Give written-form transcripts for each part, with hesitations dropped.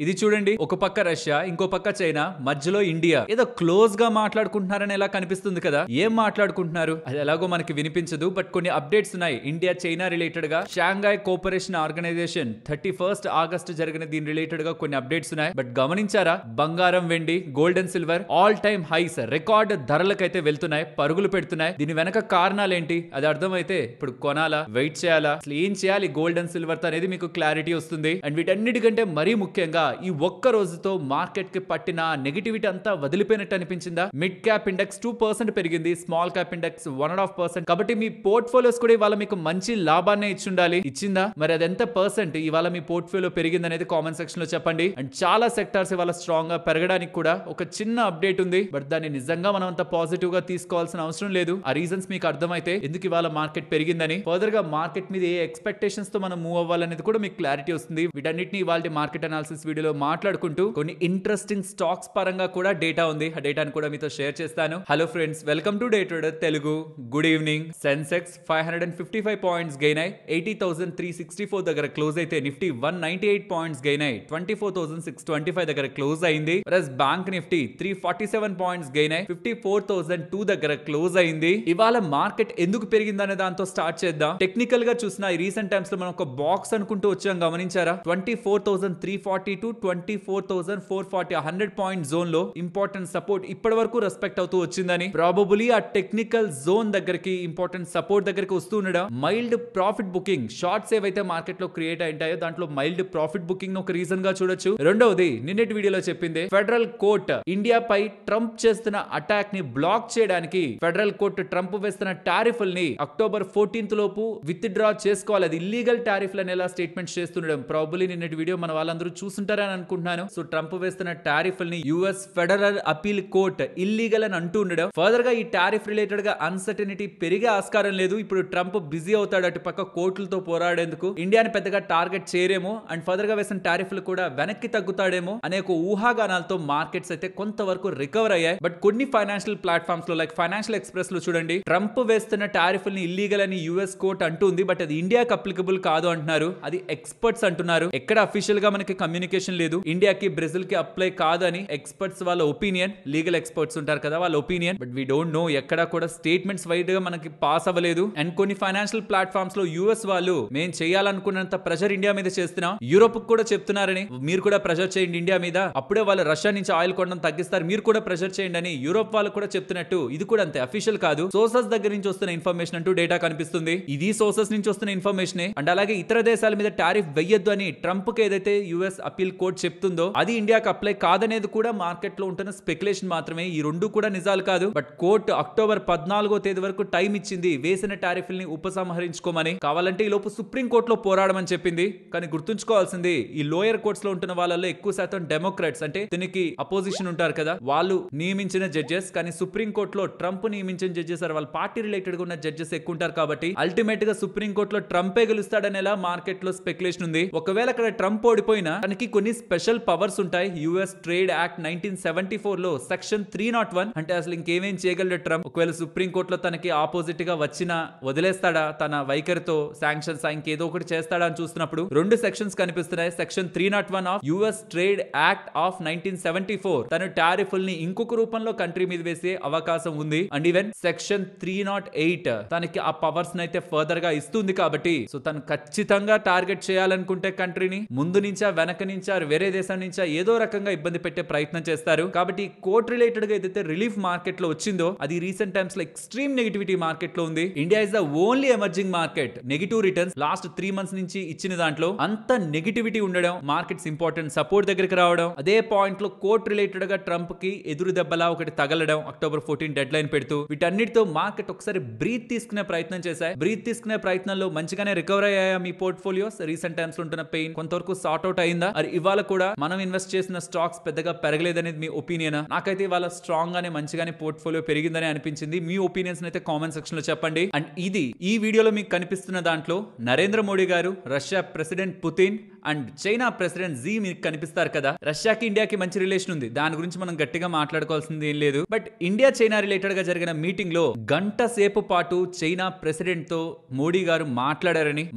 ఇది చూడండి, ఒక పక్క రష్యా, ఇంకో పక్క చైనా, మధ్యలో ఇండియా. ఏదో క్లోజ్ గా మాట్లాడుకుంటున్నారని ఎలా కనిపిస్తుంది కదా. ఏం మాట్లాడుకుంటున్నారు అది ఎలాగో మనకి వినిపించదు. బట్ కొన్ని అప్డేట్స్ ఉన్నాయి ఇండియా చైనా రిలేటెడ్ గా. Shanghai cooperation organisation 31st August జరిగిన దీని రిలేటెడ్ గా కొన్ని అప్డేట్స్ ఉన్నాయి. బట్ గమనించారా, బంగారం, వెండి, gold and silver all time highs, record ధరలకైతే వెళ్తున్నాయి, పరుగులు పెడుతున్నాయి. దీని వెనక కారణాలు ఏంటి అది అర్థమైతే ఇప్పుడు కొనాలా, వెయిట్ చేయాలా, అసలు ఏం చేయాలి గోల్డ్ అండ్ సిల్వర్ తో అనేది మీకు క్లారిటీ వస్తుంది. అండ్ వీటన్నిటికంటే మరీ ముఖ్యంగా ఈ ఒక్క రోజుతో మార్కెట్ కి పట్టిన నెగటివిటీ అంతా వదిలిపోయినట్టు అనిపించిందా? మిడ్ క్యాప్ ఇండెక్స్ 2% పెరిగింది, స్మాల్ క్యాప్ ఇండెక్స్ 1.5%. కాబట్టి మీ పోర్ట్ఫోలియోస్ కూడా ఇవాళ మీకు మంచి లాభాన్ని ఇచ్చుండాలి. ఇచ్చిందా? మరి అది ఎంత పర్సెంట్ ఇవాళ మీ పోర్ట్ఫోలియో పెరిగింది అనేది కామెంట్ సెక్షన్ లో చెప్పండి. అండ్ చాలా సెక్టార్స్ ఇవాళ స్ట్రాంగ్ గా పెరగడానికి కూడా ఒక చిన్న అప్డేట్ ఉంది. బట్ దాన్ని నిజంగా మనం అంత పాజిటివ్ గా తీసుకోవాల్సిన అవసరం లేదు. ఆ రీజన్స్ మీకు అర్థమైతే ఎందుకు ఇవాళ మార్కెట్ పెరిగిందని, ఫర్దర్ గా మార్కెట్ మీద ఏ ఎక్స్పెక్టేషన్స్ తో మనం మూవ్ అవ్వాలనేది కూడా మీకు క్లారిటీ వస్తుంది. వీటన్నిటిని ఇవాళ మార్కెట్ అనాలిసిస్ వీడియోలో మాట్లాడుకుంటూ కొన్ని ఇంట్రెస్టింగ్ స్టాక్స్ పరంగా కూడా డేటా ఉంది. ఆ డేటాను కూడా మీతో షేర్ చేస్తాను. Hello friends, welcome to day trader Telugu. Good evening. Sensex 555 points gain అయి 80,364 దగ్గర క్లోజ్ అయితే, నిఫ్టీ 198 పాయింట్స్ గెయిన్ అయి 24,625 దగ్గర క్లోజ్ అయింది. బ్యాంక్ నిఫ్టీ 347 పాయింట్స్ గెయిన్ అయి 54,002 దగ్గర క్లోజ్ అయింది. ఇవాళ మార్కెట్ ఎందుకు పెరిగిందనే దాంతో స్టార్ట్ చేద్దాం. టెక్నికల్ గా చూసిన ఈ రీసెంట్ టైమ్స్ లో మనం ఒక బాక్స్ అనుకుంటూ వచ్చాం, గమనించారా? 24,340 టు 24,440 100 పాయింట్ జోన్ లో ఇంపార్టెంట్ సపోర్ట్ ఇప్పటి వరకు రెస్పెక్ట్ అవుతూ వచ్చిందని, ప్రాబబులీ ఆ టెక్నికల్ జోన్ దగ్గరికి, ఇంపార్టెంట్ సపోర్ట్ దగ్గరికి వస్తూ ఉండడం, మైల్డ్ ప్రాఫిట్ బుకింగ్ షార్ట్స్ ఏవైతే మార్కెట్ లో క్రియేట్ అయ్యాయో దాంట్లో మైల్డ్ ప్రాఫిట్ బుకింగ్ ఒక రీజన్ గా చూడొచ్చు. రెండవది, నిన్నటి వీడియోలో చెప్పింది, ఫెడరల్ కోర్ట్ ఇండియా పై ట్రంప్ చేస్తున్న అటాక్ ని బ్లాక్ చేయడానికి ఫెడరల్ కోర్ట్ ట్రంప్ వేస్తున్న టారిఫ్లని అక్టోబర్ 14th లోపు విత్ డ్రా చేసుకోవాలి, అది ఇల్లీగల్ టారిఫ్ అని ఎలా స్టేట్మెంట్స్ చేస్తుండడం. ప్రాబబులీ నిన్నటి వీడియో మన వాళ్ళందరూ చూస్తుంటారని అనుకుంటున్నాను. సో ట్రంప్ వేస్తున్న టారిఫ్లని US federal appeal court illegal అని అంటూ ఉండడం, ఫర్దర్ గా ఈ టారిఫ్ రిలేటెడ్ గా అన్సర్టనిటీ పెరిగే ఆస్కారం లేదు. ఇప్పుడు ట్రంప్ బిజీ అవుతాడు అటు పక్క కోర్టులతో పోరాడేందుకు, ఇండియాని పెద్దగా టార్గెట్ చేయరేమో, అండ్ ఫర్దర్ గా వేసిన టారిఫ్లు కూడా వెనక్కి తగ్గుతాడేమో అనే ఒక ఊహాగానాలతో మార్కెట్స్ అయితే కొంతవరకు రికవర్ అయ్యాయి. బట్ కొన్ని ఫైనాన్షియల్ ప్లాట్ఫామ్స్ లో లైక్ ఫైనాన్షియల్ ఎక్స్ప్రెస్ లో చూడండి, ట్రంప్ వేస్తున్న టారిఫ్ని ఇల్లీగల్ అని యుఎస్ కోర్ట్ అంటుంది. బట్ అది ఇండియాకి అప్లికబుల్ కాదు అంటున్నారు, అది ఎక్స్పర్ట్స్ అంటున్నారు. ఎక్కడ అఫీషియల్ గా మనకి కమ్యూనికేషన్ లేదు. ఇండియాకి బ్రెజిల్ కి అప్లై కాదు అని ఎక్స్పర్ట్స్ వాళ్ళ ఒపీనియన్, లీగల్ ఎక్స్పర్ట్స్ ఉంటారు కదా వాళ్ళ opinion. But we don't know, ఎక్కడ కూడా స్టేట్మెంట్స్ వైడ్ గా మనకి పాస్ అవ్వలేదు. అండ్ కొన్ని ఫైనాన్షియల్ ప్లాట్ఫామ్స్ లో యుఎస్ వాళ్ళు మేము చేయాలనుకున్నంత ప్రెషర్ ఇండియా మీద చేస్తున్నాం, యూరోప్ కూడా చెప్తున్నారని, మీరు కూడా ప్రెషర్ చేయండి ఇండియా మీద, అప్పుడే వాళ్ళు రష్యా నుంచి ఆయిల్ కొనడం తగ్గిస్తారు, మీరు కూడా ప్రెషర్ చేయండి అని యూరోప్ వాళ్ళు కూడా చెప్తున్నట్టు. ఇది కూడా అంతే, అఫీషియల్ కాదు, సోర్సెస్ దగ్గర నుంచి వస్తున్న ఇన్ఫర్మేషన్ అంటూ డేటా కనిపిస్తుంది. ఇది సోర్సెస్ నుంచి వస్తున్న ఇన్ఫర్మేషన్. అండ్ అలాగే ఇతర దేశాల మీద టారిఫ్ వెయ్యొద్దు అని ట్రంప్ కి ఏదైతే యుఎస్ అపీల్ కోర్ట్ చెప్తుందో అది ఇండియాకి అప్లై కాదనేది కూడా మార్కెట్ లో ఉంటున్న స్పెక్యులేషన్ మాత్రమే. ఈ రెండు కూడా నిజాలు కాదు. బట్ కోర్టు అక్టోబర్ 14వ తేదీ వరకు టైం ఇచ్చింది వేసిన టారిఫ్ని ఉపసంహరించుకోమని. కావాలంటే ఈ లోపు సుప్రీం కోర్టులో పోరాడమని చెప్పింది. కానీ గుర్తుంచుకోవాల్సింది, ఈ లోయర్ కోర్ట్స్ లో ఉంటున్న వాళ్ళలో ఎక్కువ శాతం డెమోక్రాట్స్, అంటే దీనికి అపోజిషన్ ఉంటారు కదా, వాళ్ళు నియమించిన జడ్జెస్. కానీ సుప్రీం కోర్టులో ట్రంప్ నియమించిన జడ్జెస్ వాళ్ళ పార్టీ రిలేటెడ్ గా ఉన్న జడ్జెస్ ఎక్కువ ఉంటారు. కాబట్టి అల్టిమేట్ గా సుప్రీం కోర్టులో ట్రంపే గెలుస్తాడనేలా మార్కెట్ లో స్పెక్యులేషన్ ఉంది. ఒకవేళ అక్కడ ట్రంప్ ఓడిపోయినా తనకి కొన్ని స్పెషల్ పవర్స్ ఉంటాయి. యుఎస్ ట్రేడ్ యాక్ట్ 1974 లో సెక్షన్ 301, అంటే అసలు ఇంకేమేం చేయగలడు ట్రంప్. ఒకవేళ సుప్రీం కోర్టులో తనకి ఆపోజిట్ గా వచ్చినా వదిలేస్తాడా తన వైఖరితో, శాంక్షన్స్ ఇంకేదో ఒకటి చేస్తాడా అని చూస్తున్నప్పుడు రెండు సెక్షన్స్ కనిపిస్తున్నాయి. Section 301 of US trade act of 1974 తను టారిఫ్ని ఇంకొక రూపంలో కంట్రీ మీద వేసే అవకాశం ఉంది. అండ్ ఈవెన్ సెక్షన్ 308 తనకి ఆ పవర్స్ అయితే ఫర్దర్ గా ఇస్తుంది. కాబట్టి సో తను ఖచ్చితంగా టార్గెట్ చేయాలనుకుంటే కంట్రీని ముందు నుంచా, వెనక నుంచా, వేరే దేశం నుంచా ఏదో రకంగా ఇబ్బంది పెట్టే ప్రయత్నం చేస్తారు. కాబట్టి కోర్ట్ రిలేటెడ్ గా ఏదైతే రిలీఫ్ మార్కెట్ లో వచ్చిందో అది రీసెంట్ టైమ్స్ లో ఎక్స్ట్రీమ్ నెగిటివిటీ మార్కెట్ లో ఉంది. India is the only emerging market negative returns last 3 months నుంచి ఇచ్చిన దాంట్లో అంత నెగిటివిటీ ఉండడం, మార్కెట్స్ ఇంపార్టెంట్ సపోర్ట్ దగ్గరికి రావడం, అదే పాయింట్ లో కోర్ట్ రిలేటెడ్ గా ట్రంప్ కి ఎదురు దెబ్బలా ఒకటి తగలడం అక్టోబర్ 14 డెడ్ లైన్ పెడుతూ, వీటన్నిటితో మార్కెట్ ఒకసారి బ్రీత్ తీసుకునే ప్రయత్నం చేశాయి. బ్రీత్ తీసుకునే ప్రయత్నంలో మంచిగానే రికవర్ అయ్యాయా మీ పోర్ట్ఫోలియోస్? రీసెంట్ టైమ్స్ లో ఉంటున్న పెయిన్ కొంతవరకు సార్ట్ అవుట్ అయిందా? ఇవాళ కూడా మనం ఇన్వెస్ట్ చేసిన స్టాక్స్ పెద్దగా పెరగలేదనేది మీ ఒపీనియన్? నాకైతే ఇవాళ స్ట్రాంగ్ గానే మంచిగానే పోర్ట్ఫోలియో పెరిగిందని అనిపించింది. మీ ఒపీనియన్స్ అయితే కామెంట్ సెక్షన్ లో చెప్పండి. అండ్ ఇది ఈ వీడియోలో మీకు కనిపిస్తున్న దాంట్లో నరేంద్ర మోడీ గారు, Russia president Putin and China president Xi మీకు కనిపిస్తారు కదా. రష్యాకి ఇండియాకి మంచి రిలేషన్ ఉంది, దాని గురించి మనం గట్టిగా మాట్లాడుకోవాల్సింది ఏం లేదు. బట్ ఇండియా చైనా రిలేటెడ్ గా జరిగిన మీటింగ్ లో గంట సేపు పాటు చైనా ప్రెసిడెంట్ తో మోడీ గారు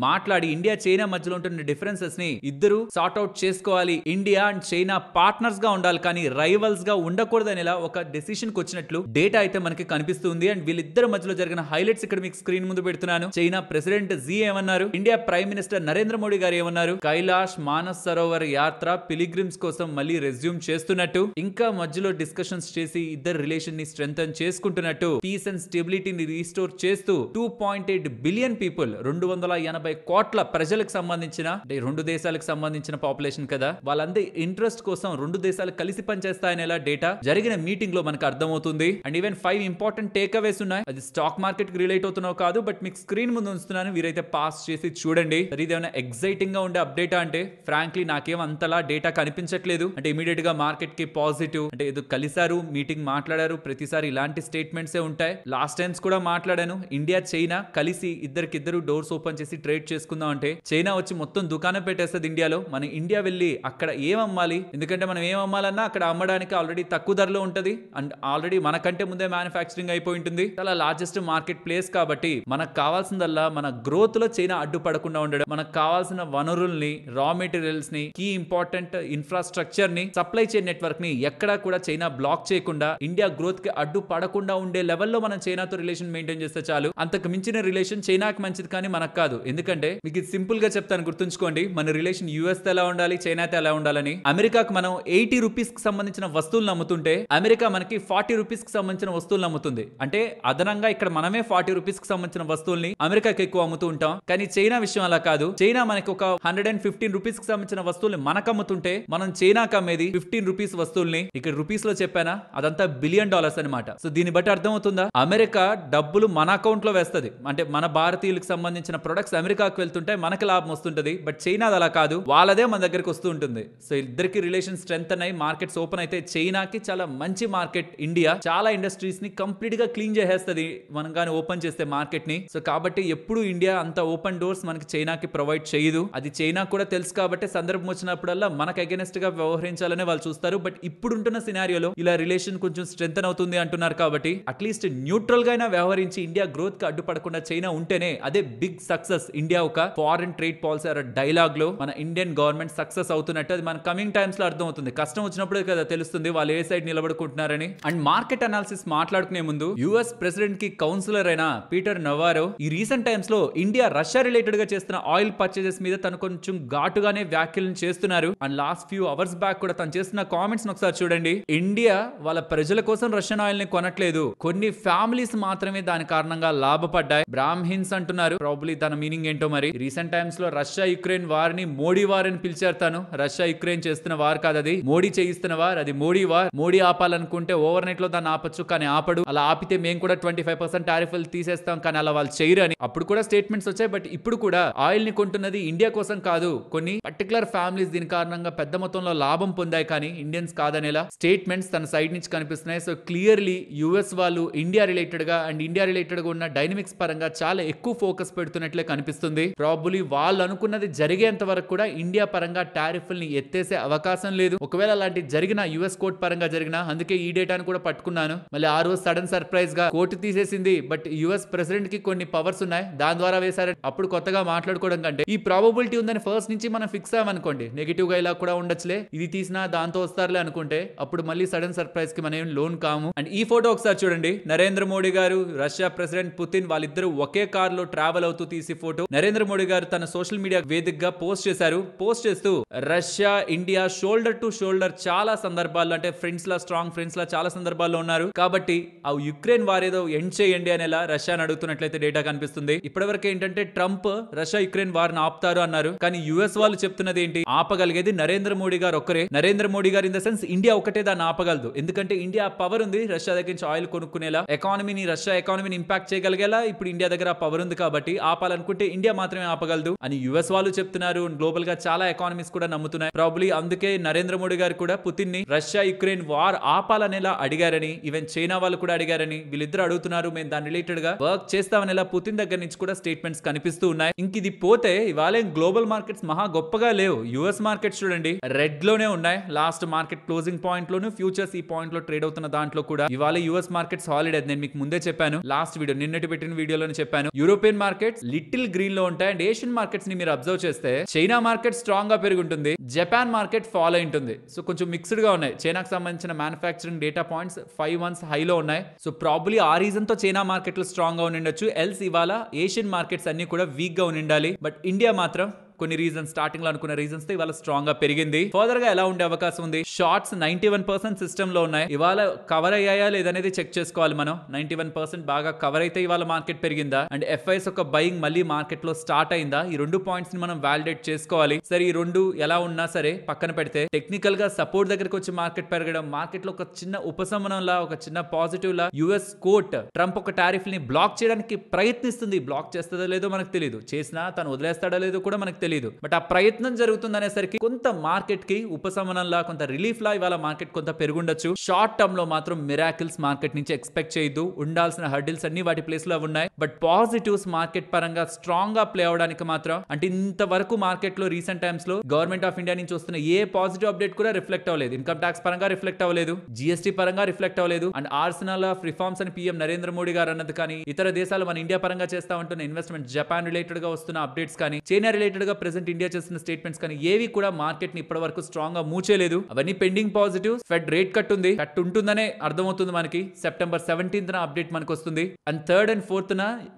మాట్లాడి ఇండియా చైనా మధ్యలో ఉంటున్న డిఫరెన్సెస్ ని ఇద్దరు సార్ట్ అవుట్ చేసుకోవాలి, ఇండియా అండ్ చైనా పార్ట్నర్స్ గా ఉండాలి కానీ రైవల్స్ గా ఉండకూడదు అనేలా ఒక డెసిషన్ కి వచ్చినట్లు డేటా అయితే మనకి కనిపిస్తుంది. అండ్ వీళ్ళిద్దరి మధ్యలో జరిగిన హైలైట్స్ ఇక్కడ మీకు స్క్రీన్ ముందు పెడుతున్నాను. చైనా ప్రెసిడెంట్ జీ ఏమన్నారు, India prime minister Narendra Modi గారు ఏమన్నారు, కైలాష్ మానస్ సరోవర్ యాత్ర పిలిగ్రిమ్స్ కోసం మళ్ళీ రెజ్యూమ్ చేస్తున్నట్టు, ఇంకా మధ్యలో డిస్కషన్స్ చేసి ఇద్దరు రిలేషన్ ని స్ట్రెంథన్ చేసుకుంటున్నట్టు, పీస్ అండ్ స్టెబిలిటీని రీస్టోర్ చేస్తూ 2.8 బిలియన్ పీపుల్ 280 కోట్ల ప్రజలకు సంబంధించిన అంటే రెండు దేశాలకు సంబంధించిన పాపులేషన్ కదా, వాళ్ళందరి ఇంట్రెస్ట్ కోసం రెండు దేశాలు కలిసి పనిచేస్తాయనేలా డేటా జరిగిన మీటింగ్ లో మనకు అర్థమవుతుంది. అండ్ ఈవెన్ 5 ఇంపార్టెంట్ టేక్ అవేస్ ఉన్నాయి. అది స్టాక్ మార్కెట్ కి రిలేట్ అవుతున్నావు కాదు, బట్ మీకు స్క్రీన్ ముందు ఉంచుతున్నాను, వీరైతే పాస్ చేసి చూడండి. ఇదేమైనా ఎక్సైటింగ్ గా ఉండే అప్డేట్ అంటే ఫ్రాంక్లీ నాకేం అంతలా డేటా కనిపించట్లేదు. అంటే ఇమీడియట్ గా మార్కెట్ కి పాజిటివ్ అంటే ఏదో కలిసారు, మీటింగ్ మాట్లాడారు, ప్రతిసారి ఇలాంటి స్టేట్మెంట్సే ఉంటాయి. లాస్ట్ టైమ్స్ కూడా మాట్లాడాను, ఇండియా చైనా కలిసి ఇద్దరికిద్దరు డోర్స్ ఓపెన్ చేసి ట్రేడ్ చేసుకుందాం అంటే చైనా వచ్చి మొత్తం దుకాణం పెట్టేస్తుంది ఇండియాలో. మన ఇండియా వెళ్ళి అక్కడ ఏం అమ్మాలి, ఎందుకంటే మనం ఏం అమ్మాలన్నా అక్కడ అమ్మడానికి ఆల్రెడీ తక్కువ ధరలో ఉంటది అండ్ ఆల్రెడీ మనకంటే ముందే మ్యానుఫ్యాక్చరింగ్ అయిపోయి ఉంటుంది. చాలా లార్జెస్ట్ మార్కెట్ ప్లేస్ కాబట్టి మనకు కావాల్సిందల్లా మన గ్రోత్ లో చైనా అడ్డుపడకుండా ఉండడం, మనకు కావాల్సిన వనరుల్ని, రా మెటీరియల్స్ ని, కీ ఇంపార్టెంట్ ఇన్ఫ్రాస్ట్రక్చర్ ని, సప్లై చైన్ నెట్వర్క్ ని ఎక్కడా కూడా చైనా బ్లాక్ చేయకుండా ఇండియా గ్రోత్ కి అడ్డు పడకుండా ఉండే లెవెల్లో మనం చైనాతో రిలేషన్ మెయింటైన్ చేస్తే చాలు. అంతకు మించిన రిలేషన్ చైనాకి మంచిది కానీ మనకు కాదు. ఎందుకంటే మీకు ఇది సింపుల్ గా చెప్తాను, గుర్తుంచుకోండి. మన రిలేషన్ యూఎస్ తో ఎలా ఉండాలి, చైనాతో ఎలా ఉండాలని. అమెరికాకు మనం 80 రూపీస్ కి సంబంధించిన వస్తువులను అమ్ముతుంటే అమెరికా మనకి 40 రూపీస్ కి సంబంధించిన వస్తువులను అమ్ముతుంది. అంటే అదనంగా ఇక్కడ మనమే 40 రూపీస్ కి సంబంధించిన వస్తువుల్ని అమెరికాకి ఎక్కువ అమ్ముతూ ఉంటాం. కానీ చైనా విషయం అలా కాదు. చైనా మనకి ఒక 115 రూపీస్ కి సంబంధించిన వస్తువుల్ని మనకు అమ్ముతుంటే మనం చైనాకి అమ్మేది 15 రూపీస్ వస్తువుల్ని. ఇక్కడ రూపీస్ లో చెప్పానా, అదంతా $1 బిలియన్ అనమాట. సో దీన్ని బట్టి అర్థమవుతుందా, అమెరికా డబ్బులు మన అకౌంట్ లో వేస్తుంది. అంటే మన భారతీయులకు సంబంధించిన ప్రొడక్ట్స్ అమెరికాకు వెళ్తుంటే మనకి లాభం వస్తుంటది. బట్ చైనా అలా కాదు, వాళ్ళదే మన దగ్గరికి వస్తూ ఉంటుంది. సో ఇద్దరికి రిలేషన్ స్ట్రెంత్ అయ్యి మార్కెట్స్ ఓపెన్ అయితే చైనాకి చాలా మంచి మార్కెట్ ఇండియా. చాలా ఇండస్ట్రీస్ ని కంప్లీట్ గా క్లీన్ చేసేస్తుంది మనం గానీ ఓపెన్ చేస్తే మార్కెట్ ని. సో కాబట్టి ఎప్పుడు ఇండియా అంత ఓపెన్ డోర్స్ మనకి చైనాకి ప్రొవైడ్ చేయదు. అది చైనా కూడా తెలుసు కాబట్టి సందర్భం వచ్చినప్పుడల్లా మనకు అగెనెస్ట్ గా వ్యవహరించాలనే వాళ్ళు చూస్తారు. బట్ ఇప్పుడుంటున్న సినారియోలో ఇలా రిలేషన్ కొంచెం స్ట్రెంథన్ అవుతుంది అంటున్నారు కాబట్టి అట్లీస్ట్ న్యూట్రల్ గా అయినా వ్యవహరించి ఇండియా గ్రోత్ కి అడ్డుపడకుండా చైనా ఉంటేనే అదే బిగ్ సక్సెస్. ఇండియా ఒక ఫారెన్ ట్రేడ్ పాలసీ డైలాగ్ లో మన ఇండియన్ గవర్నమెంట్ సక్సెస్ అవుతున్నట్టు అది మన కమింగ్ టైమ్స్ లో అర్థం అవుతుంది. కష్టం వచ్చినప్పుడే కదా తెలుస్తుంది వాళ్ళు ఏ సైడ్ నిలబడుకుంటున్నారని. అండ్ మార్కెట్ అనాలిసిస్ మాట్లాడుకునే ముందు యుఎస్ ప్రెసిడెంట్ కి కౌన్సిలర్ అయిన పీటర్ నవారో ఈ రీసెంట్ టైమ్స్ లో ఇండియా రష్యా రిలేటెడ్ గా చేస్తున్న ఆయిల్ పర్చేజెస్ మీద తను కొంచెం ఘాటుగానే వ్యాఖ్యలను చేస్తున్నారు. And last few hours back కూడా తను చేస్తున్న కామెంట్స్ ఒకసారి చూడండి. ఇండియా వాళ్ళ ప్రజల కోసం రష్యన్ ఆయిల్ ని కొనట్లేదు, కొన్ని ఫ్యామిలీస్ మాత్రమే దాని కారణంగా లాభపడ్డాయి. బ్రాహ్మిన్స్ అంటున్నారు, ప్రాబబ్లీ దాని మీనింగ్ ఏంటో మరి. రీసెంట్ టైమ్స్ లో రష్యా యుక్రెయిన్ వార్ ని మోడీ వార్ అని పిలిచారు. తను రష్యా యుక్రెయిన్ చేస్తున్న వార్ కాదు, అది మోడీ చేయిస్తున్న వార్, అది మోడీ వార్. మోడీ ఆపాలనుకుంటే ఓవర్ నైట్ లో దాన్ని ఆపచ్చు, కానీ ఆపడు. అలా ఆపితే మేము కూడా 25% టారిఫ్లు తీసేస్తాం, కానీ అలా వాళ్ళు చేయరు అని అప్పుడు కూడా స్టేట్మెంట్స్ వచ్చాయి. బట్ ఇప్పుడు కూడా ఆయిల్ ని కొంటున్నది ఇండియా కోసం కాదు, కొన్ని పర్టికులర్ ఫ్యామిలీస్ దీని కారణంగా పెద్ద మొత్తంలో లాభం పొందాయి, కానీ ఇండియన్స్ కాదనేలా స్టేట్మెంట్స్ తన సైడ్ నుంచి కనిపిస్తున్నాయి. సో క్లియర్లీ యుఎస్ వాళ్ళు ఇండియా రిలేటెడ్ గా అండ్ ఇండియా రిలేటెడ్ గా ఉన్న డైనమిక్స్ పరంగా చాలా ఎక్కువ ఫోకస్ పెడుతున్నట్లే కనిపిస్తుంది. ప్రాబబ్లీ వాళ్ళు అనుకున్నది జరిగేంత వరకు కూడా ఇండియా పరంగా టారిఫ్ల్ని ఎత్తేసే అవకాశం లేదు. ఒకవేళ అలాంటి జరిగిన యుఎస్ కోర్టు పరంగా జరిగిన, అందుకే ఈ డేటాను కూడా పట్టుకున్నాను. మళ్ళీ ఆ రోజు సడన్ సర్ప్రైజ్ గా కోర్టు తీసేసింది. బట్ యుఎస్ ప్రెసిడెంట్ కి కొన్ని పవర్స్ ఉన్నాయి, దాని ద్వారా వేశారు. అప్పుడు కొత్తగా మాట్లాడుకోవడం కంటే ఈ ప్రాబబిలిటీ ఉందని ఫస్ట్ నుంచి మనం ఫిక్స్ అయ్యామనుకోండి, నెగిటివ్ గా ఇలా కూడా ఉండొచ్చులే, ఇది తీసినా దాంతో వస్తారులే అనుకుంటే అప్పుడు మళ్ళీ సడన్ సర్ప్రైజ్ కి మనం లోన్ కాము. అండ్ ఈ ఫోటో ఒకసారి చూడండి. నరేంద్ర మోడీ గారు, రష్యా ప్రెసిడెంట్ పుతిన్ వాళ్ళిద్దరూ ఒకే కార్ లో ట్రావెల్ అవుతూ తీసి ఫోటో నరేంద్ర మోడీ గారు తన సోషల్ మీడియా వేదికగా పోస్ట్ చేశారు. పోస్ట్ చేస్తూ Russia India shoulder to shoulder చాలా సందర్భాల్లో, అంటే ఫ్రెండ్స్ లా, స్ట్రాంగ్ ఫ్రెండ్స్ లా చాలా సందర్భాల్లో ఉన్నారు. కాబట్టి ఆ యుక్రెయిన్ వార్ ఏదో ఎండ్ చేయండి అనేలా రష్యాని అడుగుతున్నట్లయితే డేటా కనిపిస్తుంది. ఇప్పటివరకు ఏంటంటే ట్రంప్ రష్యా యుక్రెయిన్ వార్ ని ఆపుతారు అన్నారు, కానీ యుఎస్ వాళ్ళు చెప్తున్నది ఏంటి, ఆపగలిగేది నరేంద్ర మోడీ గారు ఒక్కరే. నరేంద్ర మోడీ గారు ఇన్ ద సెన్స్ ఇండియా ఒకటే దాన్ని ఆపగలదు. ఎందుకంటే ఇండియా పవర్ ఉంది రష్యా దగ్గర నుంచి ఆయిల్ కొనుక్కునేలా, ఎకానమీని, రష్యా ఎకానమీని ఇంపాక్ట్ చేయగలిగేలా ఇప్పుడు ఇండియా దగ్గర పవర్ ఉంది. కాబట్టి ఆపాలనుకుంటే ఇండియా మాత్రమే ఆపగలదు అని యుఎస్ వాళ్ళు చెప్తున్నారు. గ్లోబల్ గా చాలా ఎకానమీస్ కూడా నమ్ముతున్నాయి. ప్రాబబ్లీ అందుకే నరేంద్ర మోడీ గారు కూడా పుతిన్ ని రష్యా యుక్రెయిన్ వార్ ఆపాలనేలా అడిగారని, ఈవెన్ చైనా వాళ్ళు కూడా అడిగారని, వీళ్ళిద్దరు అడుగుతున్నారు, మేము దాని రిలేటెడ్ గా వర్క్ చేస్తామనేలా పుతిన్ దగ్గర నుంచి కూడా స్టేట్మెంట్స్ కనిపిస్తూ ఉన్నాయి. ఇంక ఇది పోతే ఇవాళ గ్లోబల్ మార్కెట్స్ మహా గొప్పగా లేవు. యుఎస్ మార్కెట్స్ చూడండి రెడ్ లోనే ఉన్నాయి. లాస్ట్ మార్కెట్ క్లోజింగ్ పాయింట్ లోను ఫ్యూచర్స్ ఈ పాయింట్ లో ట్రేడ్ అవుతున్న దాంట్లో కూడా ఇవాళ యుఎస్ మార్కెట్స్ హాలిడే. నేను మీకు ముందే చెప్పాను, లాస్ట్ వీడియో నిన్నటి పెట్టిన వీడియోలోనే చెప్పాను. యూరోపియన్ మార్కెట్స్ లిటిల్ గ్రీన్ లో ఉంటాయి. అండ్ ఏషియన్ మార్కెట్స్ ని మీరు అబ్జర్వ్ చేస్తే చైనా మార్కెట్ స్ట్రాంగ్ గా పెరుగుంటుంది, జపాన్ మార్కెట్ ఫాలో అయింటుంది. సో కొంచెం మిక్స్డ్ గా ఉన్నాయి. చైనాకి సంబంధించిన మ్యానుఫ్యాక్చరింగ్ డేటా పాయింట్స్ 5 months హైలో ఉన్నాయి. సో ప్రాబబ్లీ ఆ రీజన్ తో చైనా మార్కెట్లు స్ట్రాంగ్ గా ఉండొచ్చు. ఎల్స్ ఇవాళ ఏషియన్ మార్కెట్స్ అన్ని కూడా వీక్ గా ఉండాలి. బట్ ఇండియా మాత్రం కొన్ని రీజన్స్, స్టార్టింగ్ లో అనుకున్న రీజన్స్ తో ఇవాళ స్ట్రాంగ్ గా పెరిగింది. ఫర్దర్ గా ఎలా ఉండే అవకాశం ఉంది? షార్ట్స్ 91% సిస్టమ్ లో ఉన్నాయి. ఇవాళ కవర్ అయ్యాయా లేదనేది చెక్ చేసుకోవాలి మనం. 91% బాగా కవర్ అయితే ఇవాళ మార్కెట్ పెరిగిందా, అండ్ ఎఫ్ఐఎస్ ఒక బయింగ్ మళ్ళీ మార్కెట్ లో స్టార్ట్ అయిందా? ఈ రెండు పాయింట్స్ ని మనం వాలిడేట్ చేసుకోవాలి. సరే ఈ రెండు ఎలా ఉన్నా సరే పక్కన పెడితే టెక్నికల్ గా సపోర్ట్ దగ్గరకు వచ్చి మార్కెట్ పెరగడం, మార్కెట్ లో ఒక చిన్న ఉపశమనంలా, ఒక చిన్న పాజిటివ్ లా యుఎస్ కోర్ట్ ట్రంప్ ఒక టారిఫ్ ని బ్లాక్ చేయడానికి ప్రయత్నిస్తుంది. బ్లాక్ చేస్తుందో లేదో మనకు తెలియదు, చేసినా తను వదిలేస్తాడో లేదో కూడా మనకు తెలియదు. బట్ ఆ ప్రయత్నం జరుగుతుంది అనేసరికి కొంత మార్కెట్ కి ఉపశమనంలా, కొంత రిలీఫ్ లా ఇవాళ మార్కెట్ కొంత పెరుగుండొచ్చు. షార్ట్ టర్మ్ లో మాత్రం మిరాకిల్స్ మార్కెట్ నుంచి ఎక్స్పెక్ట్ చేయొద్దు. ఉండాల్సిన హర్డిల్స్ అన్ని వాటి ప్లేస్ లో ఉన్నాయి. బట్ పాజిటివ్స్ మార్కెట్ పరంగా స్ట్రాంగ్ గా ప్లే అవడానికి మాత్రం, అంటే ఇంతవరకు మార్కెట్ లో రీసెంట్ టైమ్స్ లో గవర్నమెంట్ ఆఫ్ ఇండియా నుంచి వస్తున్న ఏ పాజిటివ్ అప్డేట్ కూడా రిఫ్లెక్ట్ అవ్వలేదు. ఇన్కమ్ ట్యాక్స్ పరంగా రిఫ్లెక్ట్ అవ్వలేదు, జిఎస్టీ పరంగా రిఫ్లెక్ట్ అవ్వలేదు, అండ్ ఆర్సనల్ ఆఫ్ రిఫార్మ్స్ అని పీఎం నరేంద్ర మోడీ గారు అన్నది కానీ, ఇతర దేశాలు మన ఇండియా పరంగా చేస్తా ఉంటున్న ఇన్వెస్ట్మెంట్, జపాన్ రిలేటెడ్ గా వస్తున్న అప్డేట్స్ కానీ, చైనా రిలేటెడ్ గా ప్రెసెంట్ ఇండియా చేస్తున్న స్టేట్మెంట్స్ కానీ ఏవి కూడా మార్కెట్ ని ఇప్పటి వరకు స్ట్రాంగ్ గా మూవ్ చేయలేదు. అవన్నీ pending positive. Fed rate cut ఉంది, కట్ ఉంటుందనే అర్థమవుతుంది మనకి. సెప్టెంబర్ 17th అప్డేట్ మనకు వస్తుంది. అండ్ 3rd and 4th